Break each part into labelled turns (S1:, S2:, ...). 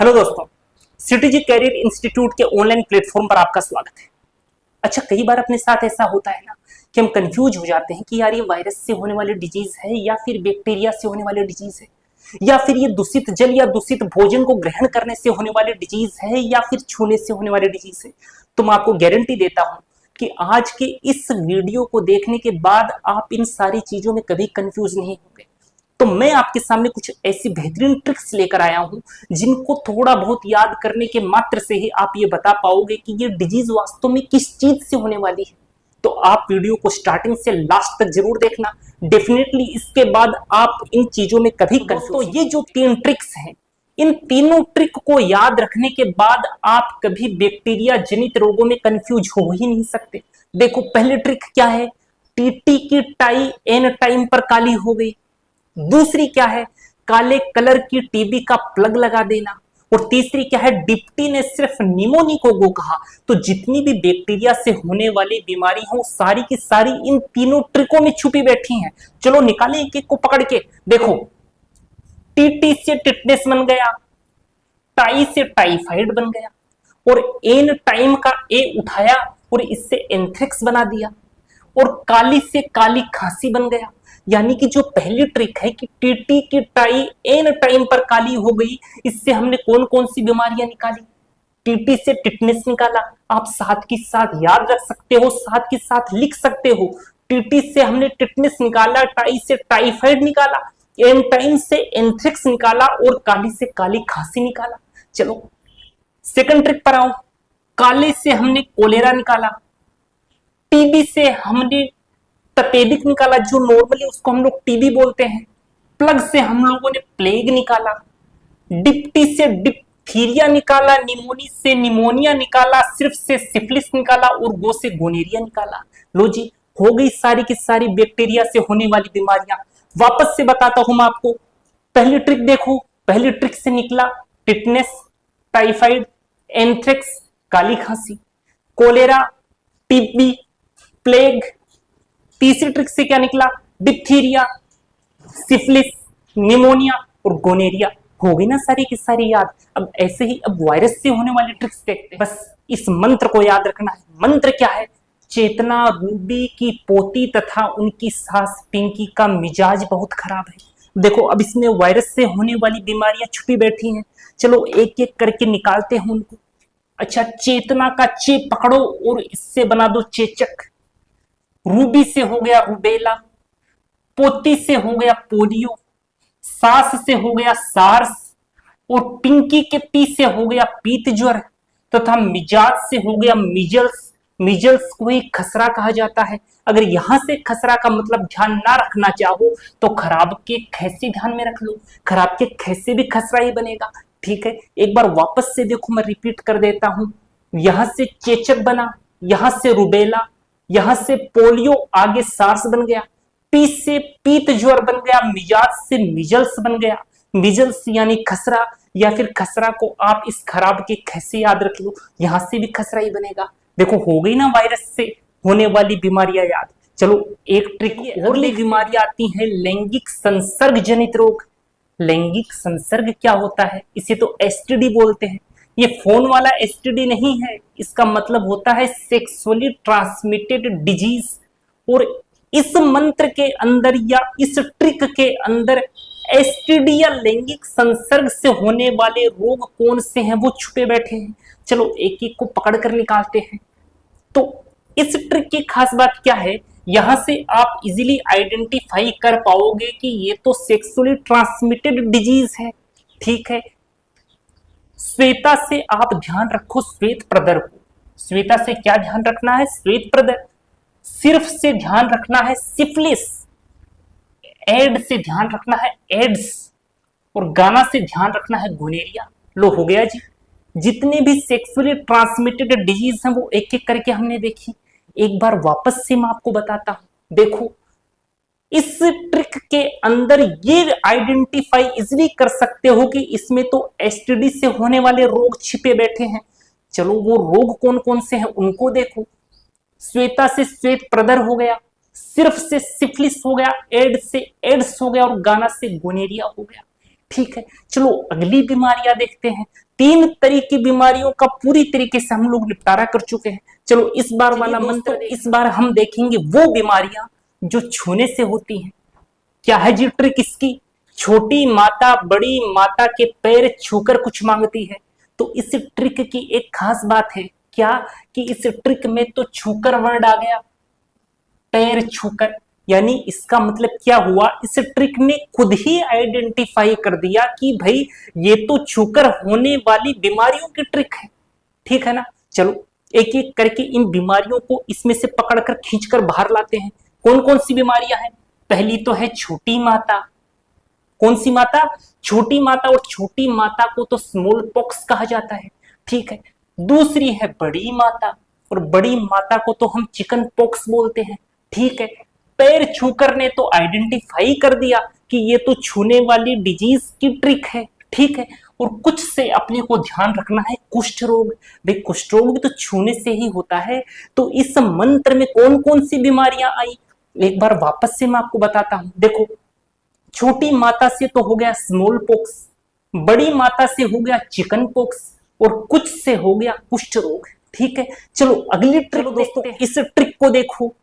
S1: Hello दोस्तों, सिटीजी career institute के online platform पर आपका स्वागत है। अच्छा, कई बार अपने साथ ऐसा होता है ना कि हम कंफ्यूज हो जाते हैं कि यार ये वायरस से होने वाली डिजीज है या फिर बैक्टीरिया से होने वाली डिजीज है, या फिर ये दूषित जल या दूषित भोजन को ग्रहण करने से होने वाली डिजीज है या फिर छूने से होने वाली डिजीज है। तो मैं आपको गारंटी देता हूं कि आज के इस वीडियो को देखने के बाद आप इन सारी चीजों में कभी कंफ्यूज नहीं होंगे। तो मैं आपके सामने कुछ ऐसी बेहतरीन ट्रिक्स लेकर आया हूं जिनको थोड़ा बहुत याद करने के मात्र से ही आप ये बता पाओगे कि ये डिजीज वास्तव में किस चीज से होने वाली है। तो आप वीडियो को स्टार्टिंग से लास्ट तक जरूर देखना, डेफिनेटली इसके बाद आप इन चीजों में कभी कंफ्यूज। तो ये जो 3 ट्रिक्स हैं, इन तीनों ट्रिक को याद रखने के बाद आप कभी बैक्टीरिया जनित रोगों में कंफ्यूज हो ही नहीं सकते। देखो, पहली ट्रिक क्या है? टीटी की टाई एन टाइम पर काली हो गई। दूसरी क्या है? काले कलर की टीबी का प्लग लगा देना। और तीसरी क्या है? डिप्टी ने सिर्फ निमोनिको को कहा। तो जितनी भी बैक्टीरिया से होने वाली बीमारी हो, सारी की सारी इन तीनों ट्रिकों में छुपी बैठी हैं। चलो निकालें एक एक को पकड़ के। देखो, टीटी से टिटनेस बन गया, टाई से टाइफाइड बन गया, और एन टाइम का ए उठाया और इससे एंथ्रेक्स बना दिया, और काली से काली खांसी बन गया। यानी कि जो पहली ट्रिक है कि टीटी की टाई एन टाइम पर काली हो गई, इससे हमने कौन कौन सी बीमारियां निकाली? टीटी से टिटनेस निकाला। आप साथ के साथ याद रख सकते हो, साथ के साथ लिख सकते हो। टीटी से हमने टिटनेस निकाला, टाई से टाइफाइड निकाला, एन टाइम से एंथ्रेक्स निकाला, और काली से काली खांसी निकाला। चलो सेकंड ट्रिक पर आओ। काले से हमने कोलेरा निकाला, टीबी से हमने तपेदिक निकाला, जो नॉर्मली उसको हम लोग टीबी बोलते हैं। प्लग से हम लोगों ने प्लेग निकाला, डिप्टी से डिप्थीरिया निकाला, निमोनी से निमोनिया निकाला, सिर्फ से सिफिलिस निकाला, और गो से गोनेरिया निकाला। लो जी, हो गई सारी की सारी बैक्टीरिया से होने वाली बीमारियां। वापस से बताता हूं मैं आपको। पहली ट्रिक देखो, पहली ट्रिक से निकला टिटनेस, टाइफाइड, एंथ्रेक्स, काली खांसी, कोलेरा, टीबी, प्लेग। तीसरी ट्रिक से क्या निकला? डिप्थीरिया, सिफिलिस, निमोनिया और गोनेरिया। हो गई ना सारी की सारी याद। अब ऐसे ही अब वायरस से होने वाली ट्रिक्स देखते हैं। बस इस मंत्र को याद रखना है। मंत्र क्या है? चेतना रूबी की पोती तथा उनकी सास पिंकी का मिजाज बहुत खराब है। देखो, अब इसमें वायरस से होने वाली बीमारियां छुपी बैठी हैं। चलो एक एक करके निकालते हैं उनको। अच्छा, चेतना का चे पकड़ो और इससे बना दो चेचक। रूबी से हो गया रूबेला, पोती से हो गया पोलियो, सास से हो गया सार्स, और पिंकी के पी से हो गया पीत ज्वर, तथा मिजाज से हो गया मिजल्स। मिजल्स को ही खसरा कहा जाता है। अगर यहां से खसरा का मतलब ध्यान ना रखना चाहो तो खराब के खैसे ध्यान में रख लो। खराब के खैसे भी खसरा ही बनेगा। ठीक है, एक बार वापस से देखो, मैं रिपीट कर देता हूं। यहां से चेचक बना, यहां से रूबेला, यहां से पोलियो, आगे सार्स बन गया, पी से पीत ज्वर बन गया, मिजाज से मिजल्स बन गया। मिजल्स यानी खसरा, या फिर खसरा को आप इस खराब के खैसे याद रख लो, यहां से भी खसरा ही बनेगा। देखो, हो गई ना वायरस से होने वाली बीमारियां याद। चलो एक ट्रिक और बीमारियां आती हैं, लैंगिक संसर्ग जनित रोग। लैंगिक संसर्ग क्या होता है? इसे तो एसटीडी बोलते हैं। ये फोन वाला एसटीडी नहीं है, इसका मतलब होता है सेक्सुअली ट्रांसमिटेड डिजीज। और इस मंत्र के अंदर या इस ट्रिक के अंदर एसटीडी या लैंगिक संसर्ग से होने वाले रोग कौन से हैं वो छुपे बैठे हैं। चलो एक एक को पकड़ कर निकालते हैं। तो इस ट्रिक की खास बात क्या है? यहां से आप इजीली आइडेंटिफाई कर पाओगे कि ये तो सेक्सुअली ट्रांसमिटेड डिजीज है। ठीक है, श्वेता से आप ध्यान रखो श्वेत प्रदर को। श्वेता से क्या ध्यान रखना है? श्वेत प्रदर। सिर्फ से ध्यान रखना है सिफिलिस। एड से ध्यान रखना है एड्स, और गाना से ध्यान रखना है गोनेरिया। लो, हो गया जी। जितने भी सेक्सुअली ट्रांसमिटेड डिजीज हैं वो एक एक करके हमने देखी। एक बार वापस से मैं आपको बताता हूं। देखो, इस ट्रिक के अंदर ये आइडेंटिफाई इजीली कर सकते हो कि इसमें तो एसटीडी से होने वाले रोग छिपे बैठे हैं। चलो वो रोग कौन कौन से हैं उनको देखो। श्वेता से श्वेत प्रदर हो गया, सिर्फ से सिफिलिस हो गया, एड से एड्स हो गया, और गाना से गोनेरिया हो गया। ठीक है, चलो अगली बीमारियां देखते हैं। 3 तरह की बीमारियों का पूरी तरीके से हम लोग निपटारा कर चुके हैं। चलो इस बार वाला मंत्र, इस बार हम देखेंगे वो बीमारियां जो छूने से होती हैं। क्या है जी ट्रिक इसकी? छोटी माता बड़ी माता के पैर छूकर कुछ मांगती है। तो इस ट्रिक की एक खास बात है क्या, कि इस ट्रिक में तो छूकर वर्ड आ गया, पैर छूकर। यानी इसका मतलब क्या हुआ, इस ट्रिक ने खुद ही आइडेंटिफाई कर दिया कि भाई ये तो छूकर होने वाली बीमारियों की ट्रिक है। ठीक है ना। चलो एक एक करके इन बीमारियों को इसमें से पकड़कर खींचकर बाहर लाते हैं। कौन कौन सी बीमारियां हैं? पहली तो है छोटी माता। कौन सी माता? छोटी माता। और छोटी माता को तो स्मॉल पॉक्स कहा जाता है। ठीक है। दूसरी है बड़ी माता, और बड़ी माता को तो हम चिकन पॉक्स बोलते हैं। ठीक है। पैर छूकर ने तो आइडेंटिफाई कर दिया कि ये तो छूने वाली डिजीज की ट्रिक है। ठीक है। और कुछ से अपने को ध्यान रखना है, कुष्ठ रोग। भाई कुष्ठ रोग भी तो छूने से ही होता है। तो इस मंत्र में कौन कौन सी बीमारियां आई, एक बार वापस से मैं आपको बताता हूं। देखो, छोटी माता से तो हो गया स्मॉल पॉक्स, बड़ी माता से हो गया चिकन पॉक्स, और कुछ से हो गया कुष्ठ रोग। ठीक है। चलो अगली ट्रिक दोस्तों, इस ट्रिक को देखो।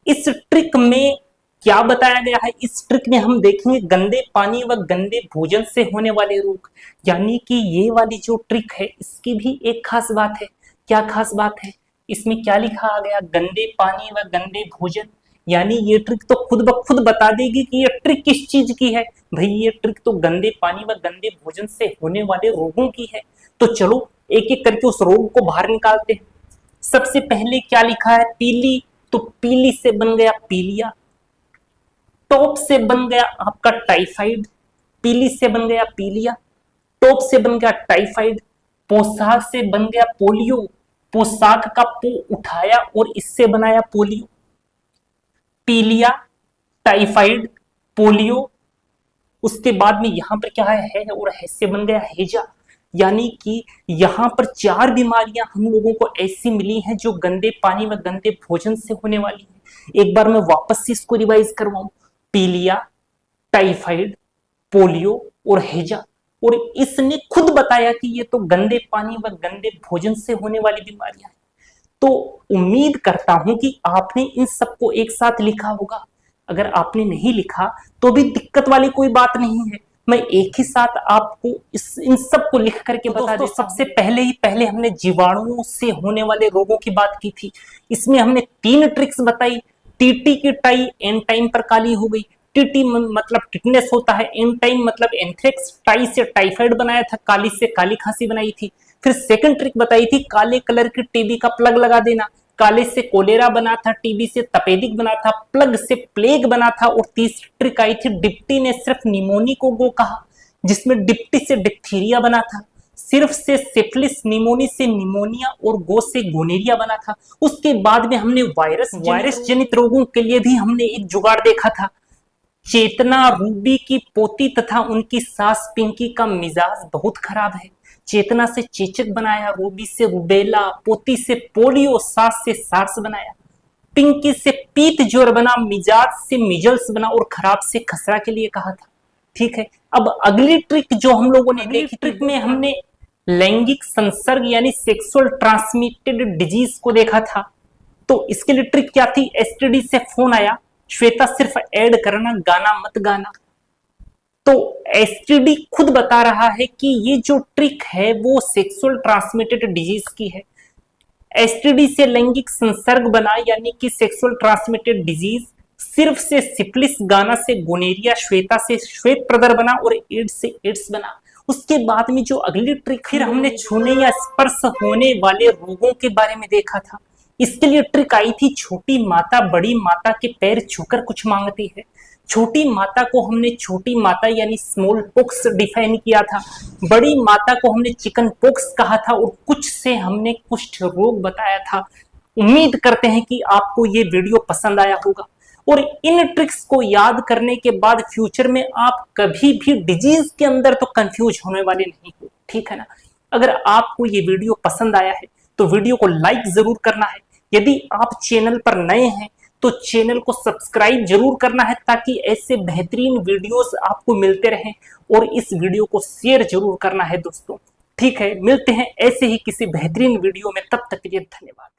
S1: इस ट्रिक में क्या बताया गया है? इस ट्रिक में हम देखेंगे गंदे पानी व गंदे भोजन से होने वाले रोग। यानी कि ये वाली जो ट्रिक है इसकी भी एक खास बात है। क्या खास बात है? इसमें क्या लिखा आ गया? गंदे पानी व गंदे भोजन। यानी ये ट्रिक तो खुद ब खुद बता देगी कि ये ट्रिक किस चीज की है। भाई ये ट्रिक तो गंदे पानी व गंदे भोजन से होने वाले रोगों की है। तो चलो एक एक करके उस रोग को बाहर निकालते हैं। सबसे पहले क्या लिखा है? पीली। तो पीली से बन गया पीलिया। टॉप से बन गया आपका टाइफाइड। पीली से बन गया पीलिया, टॉप से बन गया टाइफाइड। पोशाक से बन गया पोलियो। पोशाक का पो उठाया और इससे बनाया पोलियो। पीलिया, टाइफाइड, पोलियो। उसके बाद में यहां पर क्या है और है से बन गया हैजा। यानी कि यहां पर 4 बीमारियां हम लोगों को ऐसी मिली हैं जो गंदे पानी व गंदे भोजन से होने वाली है। एक बार मैं वापस से इसको रिवाइज करवाऊं। पीलिया, टाइफाइड, पोलियो और हैजा। और इसने खुद बताया कि ये तो गंदे पानी व गंदे भोजन से होने वाली बीमारियां हैं। तो उम्मीद करता हूं कि आपने इन सबको एक साथ लिखा होगा। अगर आपने नहीं लिखा तो भी दिक्कत वाली कोई बात नहीं है, मैं एक ही साथ आपको इन सब को लिख करके बता दूं। सबसे पहले हमने जीवाणुओं से होने वाले रोगों की बात की थी। इसमें हमने 3 ट्रिक्स बताई। टीटी की टाई एन टाइम पर काली हो गई। टीटी मतलब टिटनेस होता है, एन टाइम मतलब एंथ्रेक्स। टाई से टाइफाइड बनाया था, काली से काली खांसी बनाई थी। फिर सेकंड ट्रिक बताई थी काले कलर की टीबी का प्लग लगा देना। काले से कोलेरा बना था, टीबी से तपेदिक बना था, प्लग से प्लेग बना था। और तीसरी ट्रिक आई थी डिप्टी ने सिर्फ निमोनी को गो कहा, जिसमें डिप्टी से डिप्थीरिया बना था। सिर्फ से सिफिलिस, निमोनी से निमोनिया और गो से गोनेरिया बना था। उसके बाद में हमने वायरस जनित रोगों के लिए भी हमने एक जुगाड़ देखा था। चेतना रूबी की पोती तथा उनकी सास पिंकी का मिजाज बहुत खराब है। चेतना से चेचक बनाया, रूबी से रूबेला, पोती से पोलियो, सास से सार्स बनाया। पिंकी से पीत ज्वर बना, मिजाज से मिजल्स बना और खराब से खसरा के लिए कहा था। ठीक है। अब अगली ट्रिक जो हम लोगों ने देखी, ट्रिक में हमने लैंगिक संसर्ग यानी सेक्सुअल ट्रांसमिटेड डिजीज को देखा था। तो इसके लिए ट्रिक क्या थी? एसटीडी से फोन आया, श्वेता सिर्फ ऐड करना, गाना मत गाना। तो एसटीडी खुद बता रहा है कि ये जो ट्रिक है वो सेक्सुअल ट्रांसमिटेड डिजीज की है। एसटीडी से लैंगिक संसर्ग बना यानी कि सेक्सुअल ट्रांसमिटेड डिजीज। सिर्फ से सिफिलिस, गाना से गोनेरिया, श्वेता से श्वेत प्रदर बना और एड्स से एड्स बना। उसके बाद में जो अगली ट्रिक, फिर हमने छूने या स्पर्श होने वाले रोगों के बारे में देखा था। इसके लिए ट्रिक आई थी छोटी माता बड़ी माता के पैर छूकर कुछ मांगती है। छोटी माता को हमने छोटी माता यानी स्मॉल पॉक्स डिफाइन किया था। बड़ी माता को हमने चिकन पॉक्स कहा था और कुछ से हमने कुष्ठ रोग बताया था। उम्मीद करते हैं कि आपको ये वीडियो पसंद आया होगा और इन ट्रिक्स को याद करने के बाद फ्यूचर में आप कभी भी डिजीज के अंदर तो कंफ्यूज होने वाले नहीं हो। ठीक है ना। अगर आपको ये वीडियो पसंद आया है तो वीडियो को लाइक जरूर करना है। यदि आप चैनल पर नए हैं तो चैनल को सब्सक्राइब जरूर करना है ताकि ऐसे बेहतरीन वीडियोस आपको मिलते रहें, और इस वीडियो को शेयर जरूर करना है दोस्तों। ठीक है, मिलते हैं ऐसे ही किसी बेहतरीन वीडियो में, तब तक के लिए धन्यवाद।